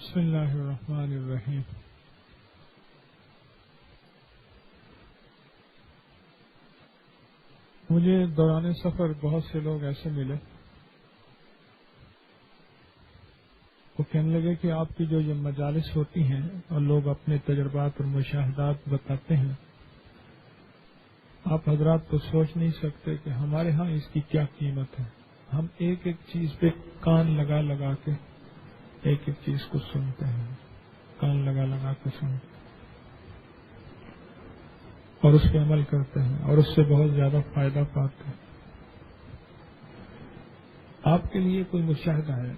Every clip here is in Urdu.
بسم اللہ الرحمن الرحیم. مجھے دوران سفر بہت سے لوگ ایسے ملے، وہ کہنے لگے کہ آپ کی جو یہ مجالس ہوتی ہیں اور لوگ اپنے تجربات اور مشاہدات بتاتے ہیں، آپ حضرات تو سوچ نہیں سکتے کہ ہمارے ہاں اس کی کیا قیمت ہے. ہم ایک ایک چیز پہ کان لگا لگا کے ایک ایک چیز کو سنتے ہیں، کان لگا لگا کے سنتے ہیں اور اس پہ عمل کرتے ہیں اور اس سے بہت زیادہ فائدہ پاتے ہیں. آپ کے لیے کوئی مشاہدہ ہے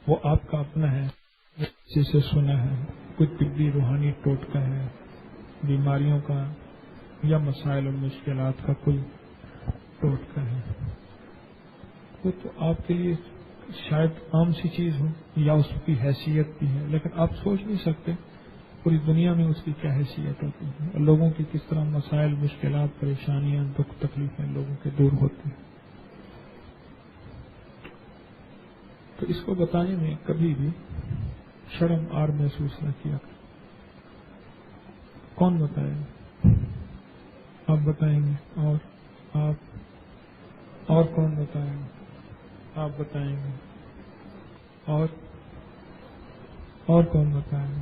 وہ آپ کا اپنا ہے، کسی سے سنا ہے، کوئی طبی روحانی ٹوٹکا ہے، بیماریوں کا یا مسائل اور مشکلات کا کوئی ٹوٹکا ہے، وہ تو آپ کے لیے شاید عام سی چیز ہو یا اس کی حیثیت بھی ہے، لیکن آپ سوچ نہیں سکتے پوری دنیا میں اس کی کیا حیثیت ہوتی ہے اور لوگوں کی کس طرح مسائل، مشکلات، پریشانیاں، دکھ تکلیفیں لوگوں کے دور ہوتی ہیں. تو اس کو بتانے میں کبھی بھی شرم آر محسوس نہ کیا. کون بتائے گا؟ آپ بتائیں گے؟ اور کون بتائے گا؟ آپ بتائیں گے؟ اور کون بتائے گا؟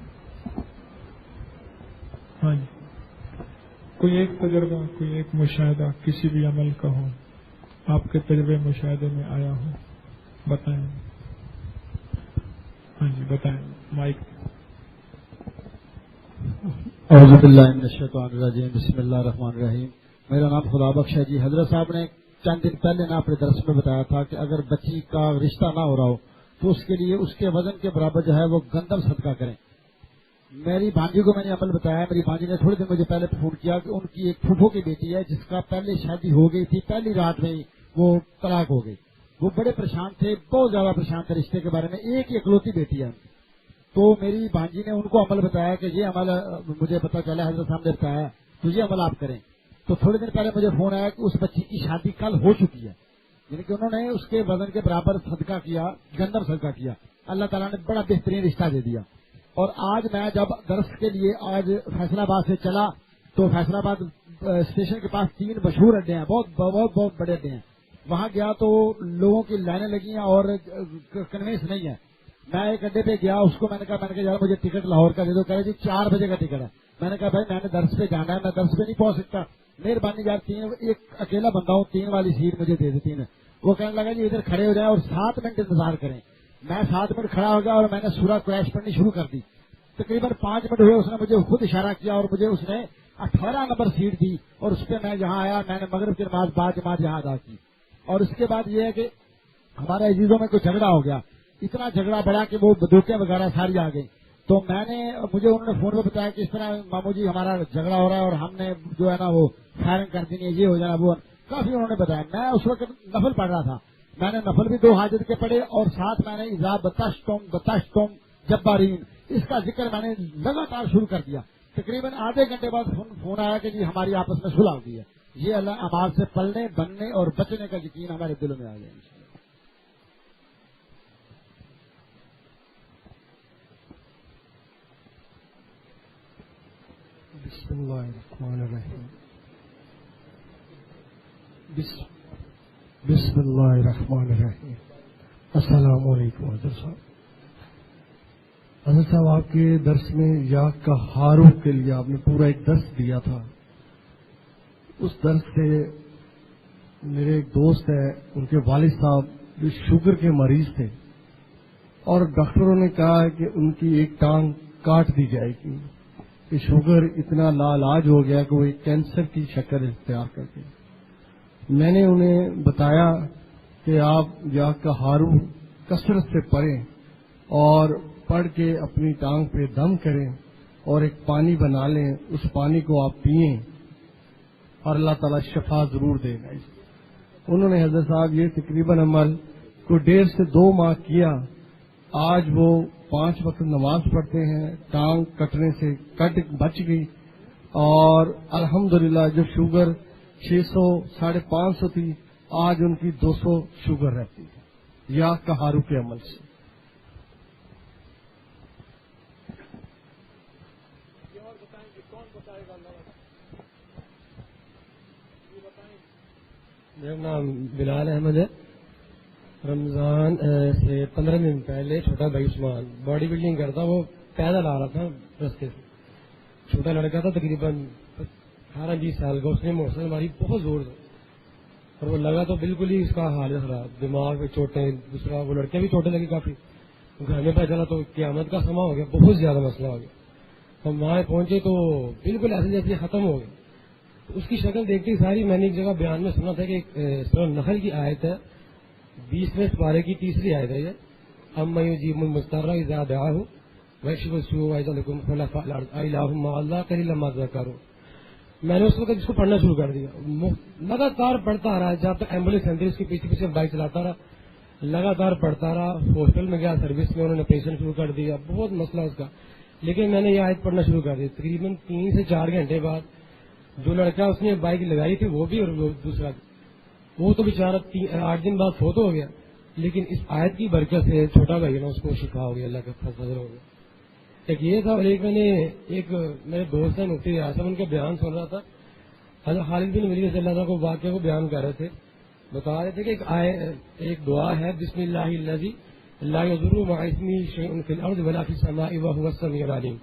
ہاں جی، کوئی ایک تجربہ، کوئی ایک مشاہدہ کسی بھی عمل کا ہو، آپ کے تجربے مشاہدے میں آیا ہو، بتائیں. ہاں جی بتائیں. مائک. اعوذ باللہ من الشیطان الرجیم. بسم اللہ الرحمن الرحیم. میرا نام خدا بخش ہے جی. حضرت صاحب نے چند دن پہلے نا اپنے درس میں بتایا تھا کہ اگر بچی کا رشتہ نہ ہو رہا ہو تو اس کے لیے اس کے وزن کے برابر جو ہے وہ گندم صدقہ کریں. میری بھانجی کو میں نے عمل بتایا. میری بھانجی نے تھوڑے دن مجھے پہلے فون کیا کہ ان کی ایک پھوپھو کی بیٹی ہے جس کا پہلے شادی ہو گئی تھی، پہلی رات میں ہی وہ طلاق ہو گئی. وہ بڑے پریشان تھے، بہت زیادہ پریشان تھے رشتے کے بارے میں. ایک اکلوتی بیٹی ہے. تو میری بھانجی نے ان کو عمل بتایا کہ یہ عمل مجھے پتا چلا حضرت صاحب نے بتایا تو یہ عمل آپ کریں. تو تھوڑے دن پہلے مجھے فون آیا کہ اس بچی کی شادی کل ہو چکی ہے، یعنی کہ انہوں نے اس کے وزن کے برابر صدقہ کیا، گندم صدقہ کیا. اللہ تعالیٰ نے بڑا بہترین رشتہ دے دیا. اور آج میں جب درس کے لیے آج فیصل آباد سے چلا تو فیصل آباد اسٹیشن کے پاس 3 مشہور اڈے ہیں، بہت بہت بہت بڑے اڈے ہیں. وہاں گیا تو لوگوں کی لائنیں لگی ہیں اور کنوینس نہیں ہے. میں ایک اڈے پہ گیا، اس کو میں نے کہا یار مجھے ٹکٹ لاہور کا دے دو. کہہ رہے جی 4 بجے کا ٹکٹ ہے. میں نے کہا بھائی میں نے درس پہ جانا ہے، میں درس پہ نہیں پہنچ سکتا، مہربانی یار ایک اکیلا بندہ ہوں، 3 والی سیٹ مجھے دے دیتی ہے. وہ کہنے لگا جی ادھر کھڑے ہو جائیں اور 7 منٹ انتظار کریں. میں 7 منٹ کھڑا ہو گیا اور میں نے سورہ قریش پڑھنی شروع کر دی. تقریباً 5 منٹ ہوئے، اس نے مجھے خود اشارہ کیا اور مجھے اس نے 18 نمبر سیٹ دی اور اس پہ میں جہاں آیا میں نے مغرب کی نماز با جماعت یہاں ادا کی. اور اس کے بعد یہ ہے کہ ہمارے عزیزوں میں کوئی جھگڑا ہو گیا، اتنا جھگڑا بڑا کہ وہ بندوقیں وغیرہ ساری آ گئی. تو مجھے انہوں نے فون پہ بتایا کہ اس طرح ماموں جی ہمارا جھگڑا ہو رہا ہے اور ہم نے جو ہے نا وہ فائرنگ کر دینی ہے، یہ ہو جانا وہ. کافی انہوں نے بتایا. میں اس وقت نفل پڑھ رہا تھا. میں نے نفل بھی 2 حاجت کے پڑھے اور ساتھ میں نے اذا بتشتم جبارین اس کا ذکر میں نے لگاتار شروع کر دیا. تقریباً آدھے گھنٹے بعد فون آیا کہ جی ہماری آپس میں صلح ہو گئی ہے. یہ اللہ آواز سے پلنے بننے اور بچنے کا یقین ہمارے دلوں میں آ گیا. بسم اللہ الرحمن الرحیم. بسم اللہ الرحمن الرحیم. السلام علیکم حضرت صاحب. حضرت صاحب آپ کے درس میں یا کا ہارو کے لیے آپ نے پورا ایک درس دیا تھا. اس درس سے میرے ایک دوست ہے، ان کے والد صاحب جو شوگر کے مریض تھے اور ڈاکٹروں نے کہا کہ ان کی ایک ٹانگ کاٹ دی جائے گی کہ شوگر اتنا لاعلاج ہو گیا کہ وہ ایک کینسر کی شکل اختیار کر گئی. میں نے انہیں بتایا کہ آپ یا کا ہارو کثرت سے پڑھیں اور پڑھ کے اپنی ٹانگ پہ دم کریں اور ایک پانی بنا لیں، اس پانی کو آپ پئیں اور اللہ تعالیٰ شفا ضرور دے گا. انہوں نے حضرت صاحب یہ تقریباً عمل کو 1.5 سے 2 ماہ کیا. آج وہ 5 وقت نماز پڑھتے ہیں، ٹانگ کٹنے سے بچ گئی اور الحمدللہ جو شوگر 600 550 تھی آج ان کی 200 شوگر رہتی ہے یا کہارو کے عمل سے. میرا نام بلال احمد ہے. رمضان سے 15 دن پہلے چھوٹا بھائی عثمان باڈی بلڈنگ کرتا, وہ پیدل آ رہا تھا رستے سے. چھوٹا لڑکا تھا تقریباً 18-20 سال کا. اس نے موٹر سائیکل ماری بہت زور سے, اور وہ لگا تو بالکل ہی اس کا حالت خراب, دماغ پہ چوٹیں, دوسرا وہ لڑکے بھی چوٹیں لگی کافی. گھر میں پتہ چلا تو قیامت کا سما ہو گیا, بہت زیادہ مسئلہ ہو گیا. ہم وہاں پہنچے تو بالکل ایسے جیسے ختم ہو گئے. اس کی شکل دیکھتی ساری میں نے ایک جگہ بیان میں سنا تھا کہ سورہ نحل کی آیت ہے 20ویں پارے کی 3ری آیت ہے یہ, اما یجیب المضطر اذا دعاہ ویکشف السوء ویجعلکم خلفاء الارض االہ مع اللہ قلیلا ما تذکرون. میں نے اس وقت اس کو پڑھنا شروع کر دیا, لگاتار پڑھتا رہا جب تک ایمبولینس سینٹر اس کے پیچھے پیچھے بائک چلاتا رہا, لگاتار پڑھتا رہا. ہاسپٹل میں گیا, سروس میں انہوں نے پیشنٹ شروع کر دیا, بہت مسئلہ اس کا. لیکن میں نے یہ آیت پڑھنا شروع کر دی. تقریباً 3 سے 4 گھنٹے بعد جو لڑکا اس نے بائک لگائی تھی وہ بھی, اور وہ دوسرا وہ تو بیچارہ 8 دن بعد فوت ہو گیا. لیکن اس آیت کی برکت سے چھوٹا بھائی نا اس کو شفا ہو گیا, اللہ کا فضل ہو گیا. ایک یہ تھا, اور ایک میں نے ایک میرے دوست ہیں مفتی اعظم, ان کا بیان سن رہا تھا. حضرت خالد بن ولید صلی اللہ عنہ کو واقعہ کو بیان کر رہے تھے, بتا رہے تھے کہ ایک دعا ہے بسم اللہ الذی لا یضر مع اسمہ شیء فی الارض ولا فی السماء وهو السمیع العلیم.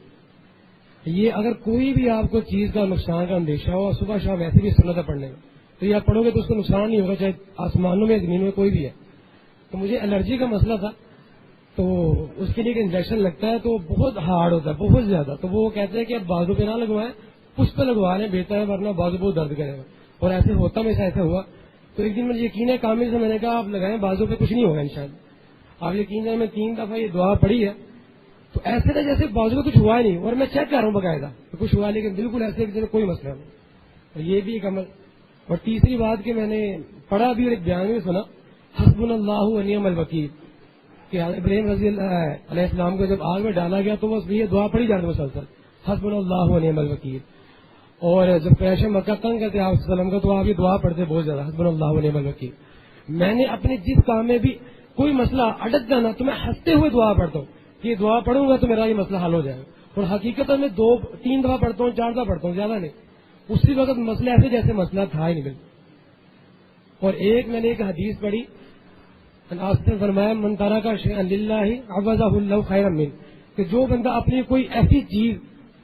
یہ اگر کوئی بھی آپ کو چیز کا نقصان کا اندیشہ ہو, صبح شام ویسے بھی سنت ہے پڑھنے کا, تو یہ آپ پڑھو گے تو اس کو نقصان نہیں ہوگا, چاہے آسمانوں میں زمین میں کوئی بھی ہے. تو مجھے الرجی کا مسئلہ تھا, تو اس کے لیے ایک انجیکشن لگتا ہے تو بہت ہارڈ ہوتا ہے, بہت زیادہ. تو وہ کہتے ہیں کہ اب بازو پہ نہ لگوائیں, اس پہ لگوا لیں بہتر ہے, ورنہ بازو بہت درد کرے گا. اور ایسے ہوتا میں ایسا ہوا. تو ایک دن مجھے یقین ہے کامل سے, میں نے کہا آپ لگائیں بازو پہ, کچھ نہیں ہوگا انشاءاللہ. آپ یقین جائیں میں 3 دفعہ یہ دعا پڑھی ہے تو ایسے تھا جیسے بازو میں کچھ ہوا ہی نہیں, اور میں چیک کر رہا ہوں باقاعدہ کہ کچھ ہوا, لیکن بالکل ایسے جیسے کوئی مسئلہ نہیں. اور یہ بھی ایک عمل. اور تیسری بات کہ میں نے پڑھا بھی اور ایک بیان میں سنا, حسبنا اللہ و نعم الوکیل, کہ ابراہیم رضی اللہ علیہ السلام کو جب آگ میں ڈالا گیا تو بس یہ دعا پڑھی جاتی مسلسل, حسبنا اللہ و نعم الوکیل. اور جب قریش مکہ تنگ کرتے آپ وسلم کا تو آپ یہ دعا پڑھتے بہت زیادہ, حسبنا اللہ و نعم الوکیل. میں نے اپنے جس کام میں بھی کوئی مسئلہ اٹک جانا تو میں ہنستے ہوئے دعا پڑھتا ہوں کہ یہ دعا پڑھوں گا تو میرا یہ مسئلہ حل ہو جائے گا. اور حقیقت میں 2-3 دفعہ پڑھتا ہوں, 4 دفعہ پڑھتا ہوں, زیادہ نہیں. اسی وقت مسئلہ ایسے جیسے مسئلہ تھا ہی نہیں بالکل. اور ایک میں نے ایک حدیث پڑھی, آپ نے فرمایا من ترک شیئا للہ عوضہ اللہ خیرا منہ, کہ جو بندہ اپنی کوئی ایسی چیز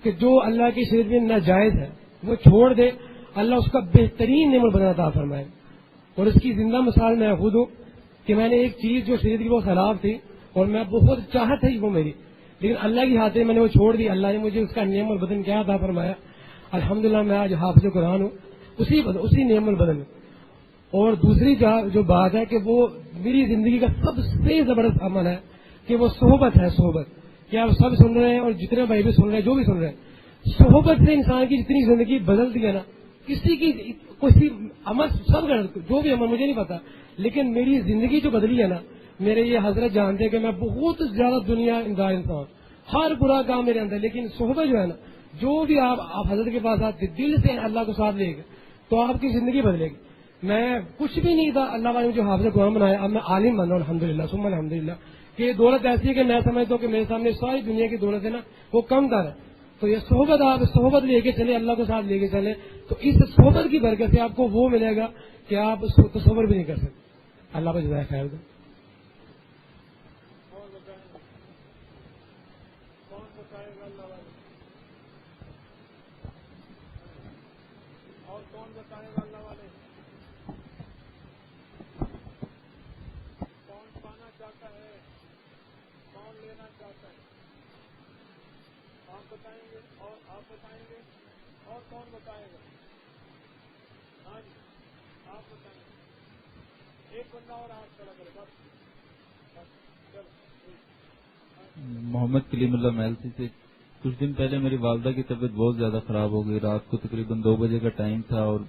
کہ جو اللہ کی شریعت میں ناجائز ہے وہ چھوڑ دے, اللہ اس کا بہترین نعمت بنا عطا فرمائے. اور اس کی زندہ مثال میں خود ہوں کہ میں نے ایک چیز جو شریعت کی وہ خلاف تھی اور میں بہت چاہت ہے وہ میری, لیکن اللہ کی ہاتھ میں نے وہ چھوڑ دی. اللہ نے مجھے اس کا نعم البدن کیا عطا فرمایا, الحمدللہ میں آج حافظ قرآن ہوں اسی نعم البدن. اور دوسری جو بات ہے کہ وہ میری زندگی کا سب سے زبردست عمل ہے کہ وہ صحبت ہے. صحبت کہ آپ سب سن رہے ہیں اور جتنے بھائی بھی سن رہے ہیں, جو بھی سن رہے ہیں, صحبت سے انسان کی جتنی زندگی بدلتی ہے نا, کسی کی کوئی عمل سب جو بھی عمل مجھے نہیں پتا, لیکن میری زندگی جو بدلی ہے نا, میرے یہ حضرت جانتے ہیں کہ میں بہت زیادہ دنیا اندار انسان, ہر برا کام میرے اندر, لیکن صحبت جو ہے نا, جو بھی آپ حضرت کے پاس آتے دل سے اللہ کو ساتھ لے گا تو آپ کی زندگی بدلے گی. میں کچھ بھی نہیں تھا, اللہ والے نے جو حافظ قرآن بنایا, اب میں عالم بن رہا ہوں الحمدللہ ثم الحمدللہ. کہ یہ دولت ایسی ہے کہ میں سمجھتا ہوں کہ میرے سامنے ساری دنیا کی دولت ہے نا وہ کم تر ہے. تو یہ صحبت, آپ صحبت لے کے چلے, اللہ کو ساتھ لے کے چلے, تو اس صحبت کی برکت سے آپ کو وہ ملے گا کہ آپ اس کو تصور بھی نہیں کر سکتے. اللہ کو جزائے خیر دے. محمد کلیم اللہ میلسی سے. کچھ دن پہلے میری والدہ کی طبیعت بہت زیادہ خراب ہو گئی. رات کو تقریباً 2 بجے کا ٹائم تھا اور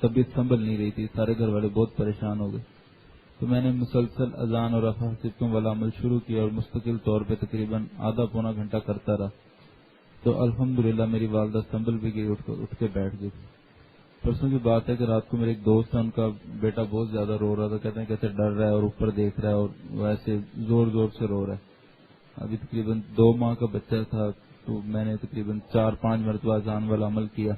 طبیعت سنبھل نہیں رہی تھی. سارے گھر والے بہت پریشان ہو گئے. تو میں نے مسلسل اذان اور رفع صدقوں والا عمل شروع کیا اور مستقل طور پہ تقریباً آدھا پونا گھنٹہ کرتا رہا. تو الحمدللہ میری والدہ سنبھل بھی گئی, اٹھ کے بیٹھ گئی. پرسوں کی بات ہے کہ رات کو میرے ایک دوست ہے, ان کا بیٹا بہت زیادہ رو رہا تھا. کہتے ہیں کیسے ڈر رہا ہے اور اوپر دیکھ رہا ہے اور ویسے زور زور سے رو رہا ہے. ابھی تقریباً 2 ماہ کا بچہ تھا, تو میں نے تقریباً 4-5 مرتبہ اذان والا عمل کیا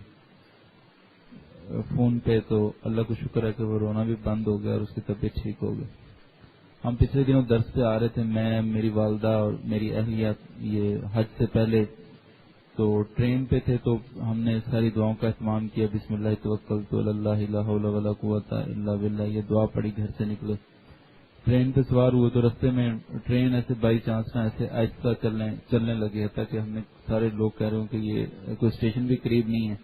فون پہ، تو اللہ کو شکر ہے کہ وہ رونا بھی بند ہو گیا اور اس کی طبیعت ٹھیک ہو گئی۔ ہم پچھلے دنوں درس پہ آ رہے تھے، میں، میری والدہ اور میری اہلیہ، یہ حج سے پہلے تو ٹرین پہ تھے، تو ہم نے ساری دعاؤں کا اہتمام کیا، بسم اللہ توکلت علی اللہ لا حول ولا قوت الا باللہ، یہ دعا پڑھی، گھر سے نکلے، ٹرین پہ سوار ہوئے تو رستے میں ٹرین ایسے بائی چانس نہ ایسے آہستہ چلنے لگے، حتیٰ کہ ہم نے سارے لوگ کہہ رہے ہوں کہ یہ کوئی اسٹیشن بھی قریب نہیں ہے،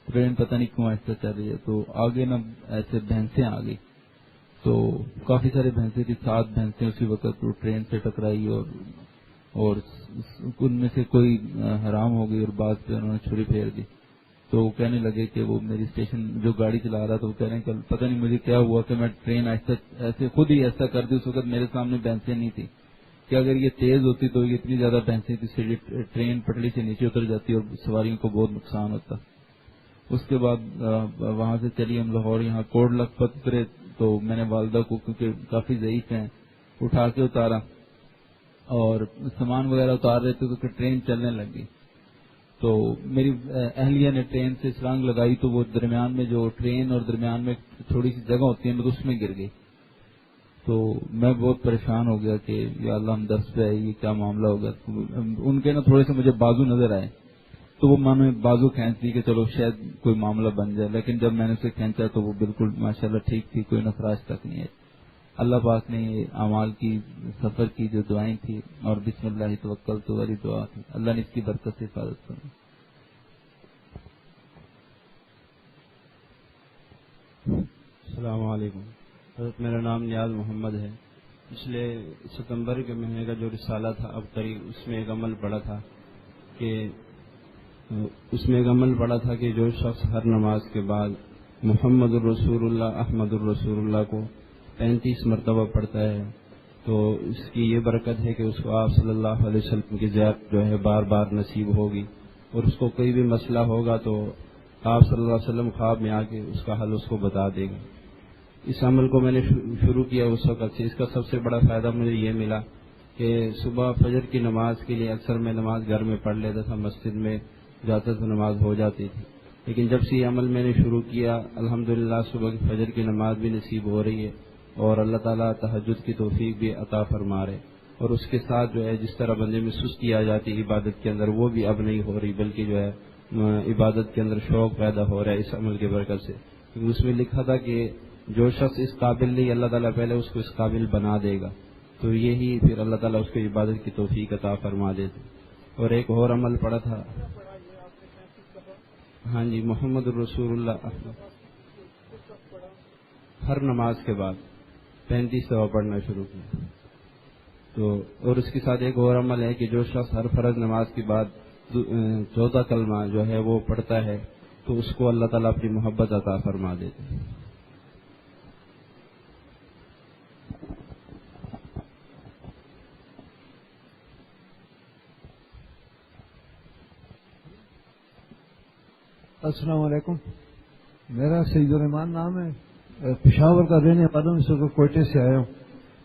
ٹرین پتہ نہیں کیوں آہستہ چل رہی ہے، تو آگے نا ایسے بھینسیں آ گئی، تو کافی سارے بھینسیں تھی، 7 بھینسیں اسی وقت وہ ٹرین سے ٹکرائی اور ان میں سے کوئی حرام ہو گئی اور بعد پہ انہوں نے چھری پھیر دی، تو وہ کہنے لگے کہ وہ میری اسٹیشن جو گاڑی چلا رہا تھا وہ کہہ رہے ہیں کہ پتہ نہیں مجھے کیا ہوا کہ میں ٹرین ایسے خود ہی ایسا کر دی، اس وقت میرے سامنے بھینسیں نہیں تھی کہ اگر یہ تیز ہوتی تو یہ اتنی زیادہ بھینسیں تھی، ٹرین پٹڑی سے نیچے اتر جاتی اور سواریوں کو بہت نقصان ہوتا۔ اس کے بعد وہاں سے چلی ہم لاہور، یہاں کوٹ لکھپت اترے، تو میں نے والدہ کو کیونکہ کافی ضعیف ہیں اٹھا کے اتارا اور سامان وغیرہ اتار رہے تھے کیونکہ ٹرین چلنے لگ گئی، تو میری اہلیہ نے ٹرین سے چھلانگ لگائی، تو وہ درمیان میں جو ٹرین اور درمیان میں تھوڑی سی جگہ ہوتی ہے میں تو اس میں گر گئی، تو میں بہت پریشان ہو گیا کہ یا اللہ ہم درس پہ آئے، یہ کیا معاملہ ہوگا۔ ان کے نا تھوڑے سے مجھے بازو نظر آئے، تو وہ میں نے بازو کھینچ دی کہ چلو شاید کوئی معاملہ بن جائے، لیکن جب میں نے اسے کھینچا تو وہ بالکل ماشاءاللہ ٹھیک تھی، کوئی نخراج تک نہیں ہے۔ اللہ پاک نے اعمال کی سفر کی جو دعائیں تھی اور بسم اللہ توکلت والی دعا تھی، اللہ نے اس کی برکت سے حفاظت کرنا۔ السلام علیکم حضرت، میرا نام نیاز محمد ہے۔ پچھلے ستمبر کے مہینے کا جو رسالہ تھا اب قریب، اس میں ایک عمل پڑا تھا کہ جو شخص ہر نماز کے بعد محمد الرسول اللہ احمد الرسول اللہ کو 35 مرتبہ پڑھتا ہے تو اس کی یہ برکت ہے کہ اس کو آپ صلی اللہ علیہ وسلم کی زیارت جو ہے بار بار نصیب ہوگی، اور اس کو کوئی بھی مسئلہ ہوگا تو آپ صلی اللہ علیہ وسلم خواب میں آ کے اس کا حل اس کو بتا دے گا۔ اس عمل کو میں نے شروع کیا اس وقت سے، اس کا سب سے بڑا فائدہ مجھے یہ ملا کہ صبح فجر کی نماز کے لیے اکثر میں نماز گھر میں پڑھ لیتا تھا، مسجد میں جاتا تھا نماز ہو جاتی تھی، لیکن جب سے یہ عمل میں نے شروع کیا الحمدللہ صبح کی فجر کی نماز بھی نصیب ہو رہی ہے اور اللہ تعالیٰ تہجد کی توفیق بھی عطا فرما رہے، اور اس کے ساتھ جو ہے جس طرح بندے میں سستی آ جاتی عبادت کے اندر وہ بھی اب نہیں ہو رہی، بلکہ جو ہے عبادت کے اندر شوق پیدا ہو رہا ہے اس عمل کی برکت سے، کیونکہ اس میں لکھا تھا کہ جو شخص اس قابل نہیں اللہ تعالیٰ پہلے اس کو اس قابل بنا دے گا، تو یہی پھر اللہ تعالیٰ اس کو عبادت کی توفیق عطا فرما دیتے۔ اور ایک اور عمل پڑا تھا، ہاں جی، محمد الرسول اللہ ہر نماز کے بعد 35 دفعہ پڑھنا شروع کیا، تو اور اس کے ساتھ ایک اور عمل ہے کہ جو شخص ہر فرض نماز کے بعد 14 کلمہ جو ہے وہ پڑھتا ہے تو اس کو اللہ تعالیٰ اپنی محبت عطا فرما دیتے ہیں۔ السلام علیکم، میرا سعید الرحمان نام ہے، پشاور کا رہنے والا ہوں، اس وقت کوئٹے سے آیا ہوں۔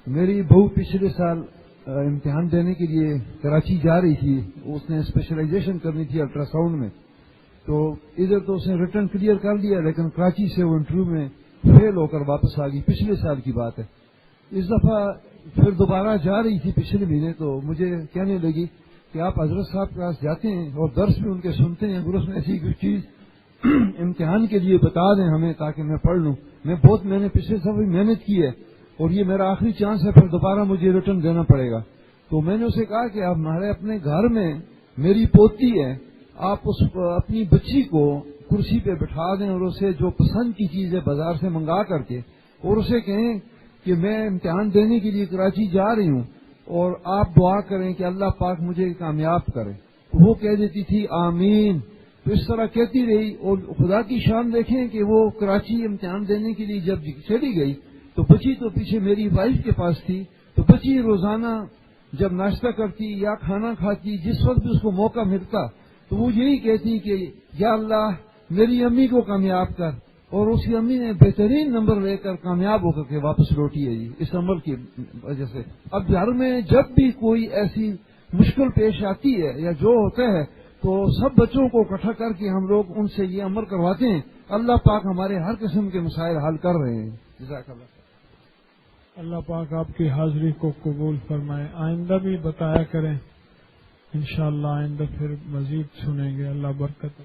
میری بہو پچھلے سال امتحان دینے کے لیے کراچی جا رہی تھی، اس نے اسپیشلائزیشن کرنی تھی الٹرا ساؤنڈ میں، تو ادھر تو اس نے ریٹرن کلیئر کر لیا لیکن کراچی سے وہ انٹرویو میں فیل ہو کر واپس آ گئی، پچھلے سال کی بات ہے۔ اس دفعہ پھر دوبارہ جا رہی تھی پچھلے مہینے، تو مجھے کہنے لگی کہ آپ حضرت صاحب کے پاس جاتے ہیں اور درس بھی ان کے سنتے ہیں، اور اس میں ایسی کوئی چیز امتحان کے لیے بتا دیں ہمیں تاکہ میں پڑھ لوں۔ میں نے پچھلے سال بھی محنت کی ہے اور یہ میرا آخری چانس ہے، پھر دوبارہ مجھے ریٹرن دینا پڑے گا۔ تو میں نے اسے کہا کہ آپ ہمارے اپنے گھر میں میری پوتی ہے، آپ اپنی بچی کو کرسی پہ بٹھا دیں اور اسے جو پسند کی چیز ہے بازار سے منگا کر کے، اور اسے کہیں کہ میں امتحان دینے کے لیے کراچی جا رہی ہوں اور آپ دعا کریں کہ اللہ پاک مجھے کامیاب کرے۔ وہ کہہ دیتی تھی آمین، تو اس طرح کہتی رہی، اور خدا کی شان دیکھیں کہ وہ کراچی امتحان دینے کے لیے جب چلی گئی تو بچی تو پیچھے میری وائف کے پاس تھی، تو بچی روزانہ جب ناشتہ کرتی یا کھانا کھاتی، جس وقت بھی اس کو موقع ملتا تو وہ یہی کہتی کہ یا اللہ میری امی کو کامیاب کر، اور اس کی امی نے بہترین نمبر لے کر کامیاب ہو کر کے واپس لوٹی ہے جی، اس عمل کی وجہ سے۔ اب گھر میں جب بھی کوئی ایسی مشکل پیش آتی ہے یا جو ہوتا ہے تو سب بچوں کو اکٹھا کر کے ہم لوگ ان سے یہ عمل کرواتے ہیں. اللہ پاک ہمارے ہر قسم کے مسائل حل کر رہے ہیں. جزاک اللہ. اللہ پاک آپ کی حاضری کو قبول فرمائے. آئندہ بھی بتایا کریں انشاءاللہ. آئندہ پھر مزید سنیں گے. اللہ برکت